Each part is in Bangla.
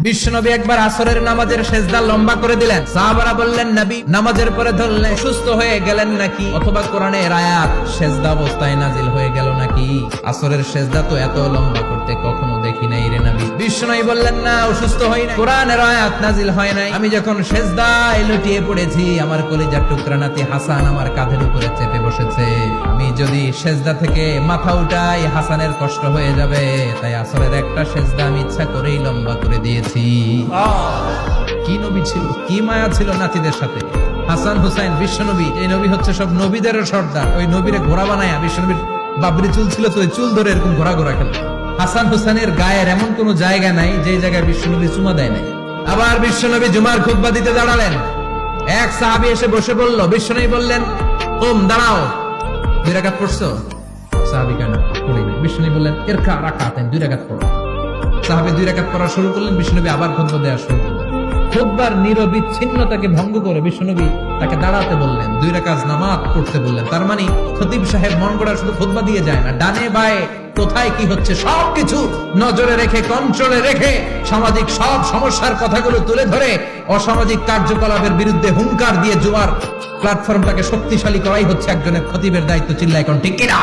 বিশ্বনবী একবার আসরের নামাজের সেজদা লম্বা করে দিলেন। সাহাবারা বললেন, নবী নামাজের পরে ধরলে সুস্থ হয়ে গেলেন নাকি, অথবা কোরআনের আয়াত সেজদা অবস্থায় নাজিল হয়ে গেল নাকি? আসরের সেজদা তো এত লম্বা করতে কখনো দেখি নাই রে নবী। বিশ্বনবী বললেন, না, অসুস্থ হই না, কোরআনের আয়াত নাজিল হয় নাই। আমি যখন সেজদায় লুটিয়ে পড়েছি, আমার কলিজার টুকরা নাতি হাসান আমার কাঁধের উপরে চেপে বসেছে। আমি যদি সেজদা থেকে মাথা উঠাই, হাসানের কষ্ট হয়ে যাবে, তাই আসরের একটা সেজদা আমি ইচ্ছা করেই লম্বা করে দিয়েছি। কি নবী ছিল, কি মায়া ছিল নাতিদের সাথে। হাসান হুসাইন বিশ্বনবী, এই নবী হচ্ছে সব নবীদেরও সর্দার। ওই নবীরে ঘোড়া বানায়া, বিশ্বনবীর বাবরি চুল ছিল তো ওই চুল ধরে এরকম ঘোরা ঘোরা খেল। হাসান হুসাইনের গায়ের এমন কোন জায়গা নাই যে জায়গায় বিশ্বনবী চুমা দেয় নাই। আবার বিশ্বনবী জুমার খুতবা দিতে দাঁড়ালেন। এক সাহাবী এসে বসে বলল, বিশ্বনবী বললেন, ওম দাঁড়াও, 2 রাকাত পড়ছো? সাহাবী কেন পড়ি নাই। বিশ্বনবী বললেন, ইরকা রাকাতান, 2 রাকাত পড়ো। সাহাবী 2 রাকাত পড়া শুরু করলেন। বিশ্বনবী আবার খুতবা দেওয়া শুরু করলেন। খুতবার নিরবিচ্ছিন্নতাকে ভঙ্গ করে বিশ্বনবী তাকে দাঁড়াতে বললেন, 2 রাকাত নামাজ পড়তে বললেন। তার মানে খতিব সাহেব মন গড়া শুধু খুতবা দিয়ে যায় না, ডানে বায়ে কোথায় কি হচ্ছে সবকিছু নজরে রেখে, কন্ট্রোলে রেখে, সামাজিক সব সমস্যার কথাগুলো তুলে ধরে অসামাজিক কার্যকলাপের বিরুদ্ধে হুঙ্কার দিয়ে জুমার প্ল্যাটফর্মটাকে শক্তিশালী করাই হচ্ছে একজনের খতিবের দায়িত্ব। চিল্লায় কোন ঠিক কিনা?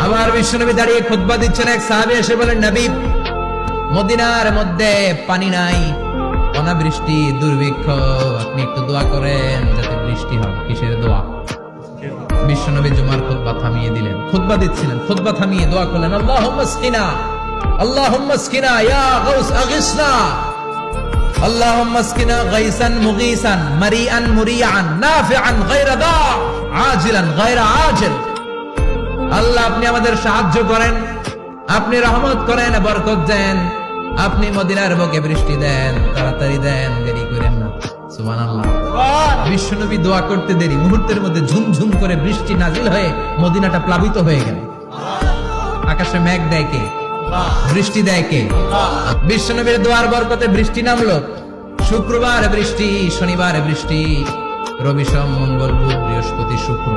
আবার বিশ্বনবী দাঁড়িয়ে খুতবা দিচ্ছেন। এক সাহাবী এসে বলেন, নবী মদিনার মধ্যে পানি নাই, অনাবৃষ্টি, দুর্ভিক্ষ, আপনি একটু দোয়া করেন যাতে বৃষ্টি হয়। কিসের দোয়া? বিশ্বনবী জুমার খুতবা থামিয়ে দিলেন। খুতবা দিচ্ছিলেন, খুতবা থামিয়ে দোয়া করলেন, আল্লাহুম্মা স্কিনা, আল্লাহুম্মা স্কিনা ইয়া গাউস আগিসনা, আল্লাহুম্মা স্কিনা গাইসান মুগীসান মারিআন মুরিআন নাফিআন গায়রা দা আজিলান গায়রা আজিল। আল্লাহ আপনি আমাদের সাহায্য করেন, আপনি রহমত করেন, বরকত দেন, আপনি মদিনার বুকে বৃষ্টি দেন, তাড়াতাড়ি দেন, দেরি করেন না। সুবহানাল্লাহ। বিশ্বনবী দোয়া করতে দেরি, মুহূর্তের মধ্যে ঝুমঝুম করে বৃষ্টি নাজিল হয়ে মদিনাটা প্লাবিত হয়ে গেল। আকাশে মেঘ দেয় কে? বৃষ্টি দেয় কে? বিশ্বনবীর দোয়ার বরকতে বৃষ্টি নামলো। শুক্রবার বৃষ্টি, শনিবার বৃষ্টি, রবি সোম মঙ্গল বুধ বৃহস্পতি শুক্র,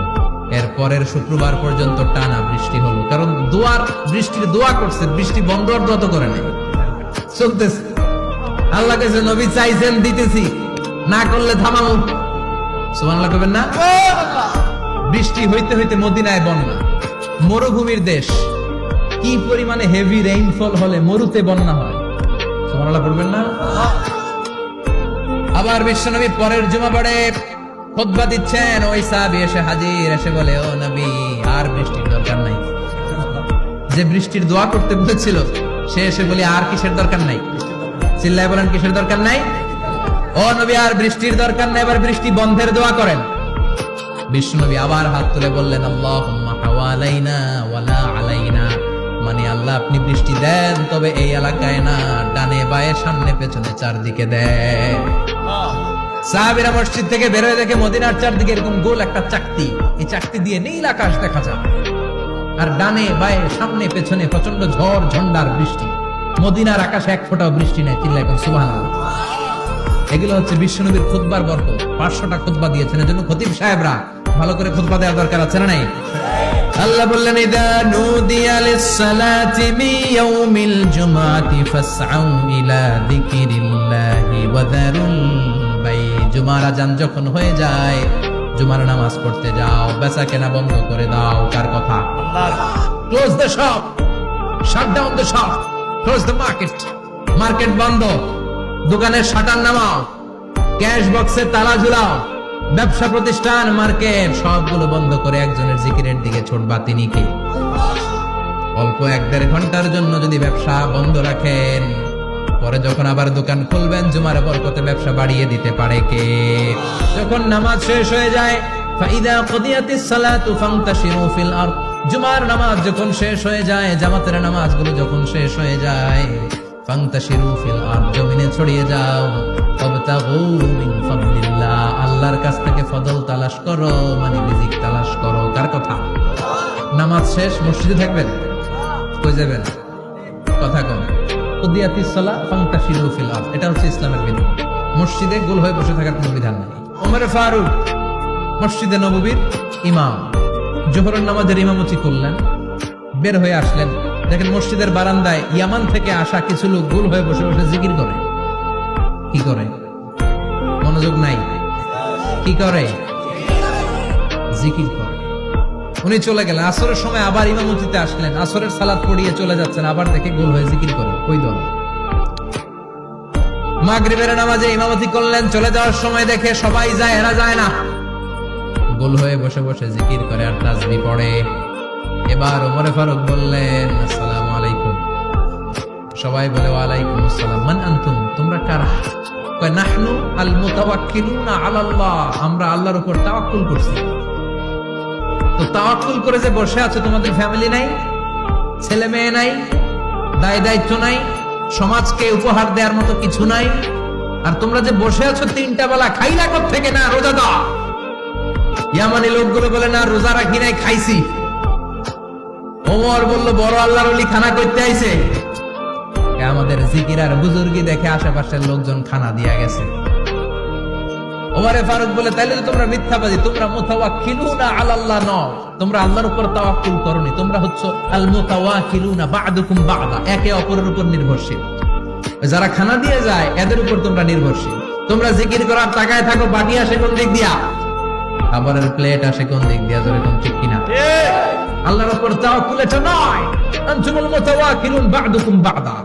এর পরের শুক্রবার পর্যন্ত টানা বৃষ্টি হলো। কারণ দোয়ার বৃষ্টির দোয়া করছে, বৃষ্টি বন্ধ আর দত করে নাই, চলতেছে। আল্লাহ কাছে নবী চাইছেন, দিতেছি, না করলে থামাও। সুবহানাল্লাহ কইবেন না? বৃষ্টি হইতে হইতে মদিনায় বন্যা। মরুভূমির দেশ, কি পরিমাণে হেভি রেইনফল হলে মরুতে বন্যা হয়। সুবহানাল্লাহ পড়বেন না? আবার বিশ্বনবী পরের জুমাবারে খুতবা দিচ্ছেন। ওই সাহাবী এসে হাজির, এসে বলে, ও নবী আর বৃষ্টির দরকার নাই। যে বৃষ্টির দোয়া করতে বলেছিল সে এসে বলে, আর কিসের দরকার নাই? চিল্লায় বলেন, কিসের দরকার নাই? ও নবী আর বৃষ্টির দরকার নাই, এবার বৃষ্টি বন্ধের দোয়া করেন। বিশ্বনবী আবার হাত তুলে বললেন, আল্লাহুম্মা হাওয়ালাইনা ওয়ালা আলাইনা, মানে আল্লাহ আপনি বৃষ্টি দেন, তবে এই এলাকায় না, ডানে বায়ে সামনে পেছনে চারদিকে দেন। সাহাবীরা মসজিদ থেকে বের হয়ে দেখে মদিনার চারদিকে এরকম গোল একটা চাকতি, এই চাকতি দিয়ে নীল আকাশ দেখা যায়, আর ডানে বায়ে সামনে পেছনে প্রচন্ড ঝড় ঝন্ডার বৃষ্টি। মদিনার আকাশে এক ফোঁটাও বৃষ্টি নেই। চিল্লায় কোন সুবহানাল্লাহ। এগুলো হচ্ছে বিশ্বনবীর খুতবার বরকত। 500টা খুতবা দিয়েছেন, এজন্য খতিব সাহেবরা ভালো করে খুতবা দেওয়ার দরকার আছে না নাই? আল্লাহ বললেন, ইযা নুদিয়া লিস-সালাতি মিন ইয়াউমিল জুমআতি ফাসআউ ইলা যিকিরিল্লাহি ওয়া যারুল বাই। জুমার আযান যখন হয়ে যায়, জুমার নামাজ পড়তে যাও, বেচা কেনা বন্ধ করে দাও। কার কথা? আল্লাহর। Close the shop, shut down the shop, close the market. Market বন্ধ, দোকানের শাটার নামাও, ক্যাশ বক্সে তালা ঝুলাও, ব্যবসা প্রতিষ্ঠান, মার্কেট সবগুলো বন্ধ করে একজনের জিকিরের দিকে ছোটবা। তিনি কে? অল্প 1-1.5 ঘন্টার জন্য যদি ব্যবসা বন্ধ রাখেন, পরে যখন আবার দোকান খুলবেন, জুমার বরকতে ব্যবসা বাড়িয়ে দিতে পারে কে? যখন নামাজ শেষ হয়ে যায়, ফাইদা কুদিয়াতিস সালাতু ফান্তাশিরু ফিল আরদ। জুমার নামাজ যখন শেষ হয়ে যায়, জামাতের নামাজগুলো যখন শেষ হয়ে যায়, ফান্তাশিরু ফিল আরদ, জমিনে ছড়িয়ে যাও। ওয়াবতাগু মিন ফাদলিল্লাহ, আল্লাহর কাছ থেকে ফজল তালাশ করো, মানে রিজিক তালাশ করো। কার কথা? নামাজ শেষ মসজিদে থাকবেন, কই যাবেন? কথা কম। কুদিয়াতিস সালাহ ফান্তাশিরু ফিল আরদ, এটা হচ্ছে ইসলামের বিধান। মসজিদে গোল হয়ে বসে থাকার কোনো বিধান নেই। ওমর ফারুক মসজিদে নববীর ইমাম, জোহরের নামাজের ইমামতি করলেন, বের হয়ে আসলেন, দেখেন মসজিদের বারান্দায় ইয়ামান থেকে আসা কিছু লোক গোল হয়ে বসে বসে জিকির করে। কি করে? মনোযোগ নাই, কি করে? জিকির করে। উনি চলে গেলেন, আসরের সময় আবার ইমামতিতে আসলেন, আসরের সালাত পড়িয়ে চলে যাচ্ছেন, আবার দেখে গোল হয়ে জিকির করে। ওই দল মাগরিবের নামাজে ইমামতি করলেন, চলে যাওয়ার সময় দেখে সবাই যায়, এরা যায় না, গোল হয়ে বসে বসে জিকির করে আর তাসবিহ পড়ে। এবার ওমর ফারুক বললেন, আসসালামু আলাইকুম। সবাই বলে, ওয়ালাইকুম আসসালাম। মান আনতুম, তোমরা কারা? কয়, নাহনু আল মুতাওয়াক্কিলুনা আলাল্লাহ, আমরা আল্লাহর উপর তাওয়াক্কুল করছি। তো তাওয়াক্কুল করে যে বসে আছো, তোমাদের ফ্যামিলি নাই, ছেলে মেয়ে নাই, দায় দায়িত্ব নাই, সমাজকে উপহার দেওয়ার মতো কিছু নাই, আর তোমরা যে বসে আছো 3টা বেলা, খাইলা কোত্থেকে? না, রোজা দাও। ইয়ামানি লোকগুলো বলে, না রোজা রাখি নাই, খাইছি। ওমর বলল, বড় আল্লাহর ওলি খানা করতে আইছে। আমাদের জিকির আর বুজুর্গি দেখে আশেপাশের লোকজন খানা দিয়া গেছে। ওমরে ফারুক বলে, তাইলে তো তোমরা মিথ্যাবাদী, তোমরা মুতাওয়াক্কিলুনা আলাল্লাহ নও, তোমরা আল্লাহর উপর তাওয়াক্কুল করনি, তোমরা হচ্ছে আল মুতাওয়াক্কিলুনা বা'দুকুম বা'দা, একে অপরের উপর নির্ভরশীল। যারা খানা দিয়ে যায় এদের উপর তোমরা নির্ভরশীল। তোমরা জিকির করার তাকায় থাকো, বাটি আসে কোন দিক দিয়া, খাবারের প্লেট আসে কোন দিক দিয়া, ধরে কোন ঠিক কিনা? আল্লাহর উপর তাওয়াক্কুল এটা নয়। আনতুমুল মুতাওয়াক্কিলুন বা'দুকুম বা'দা।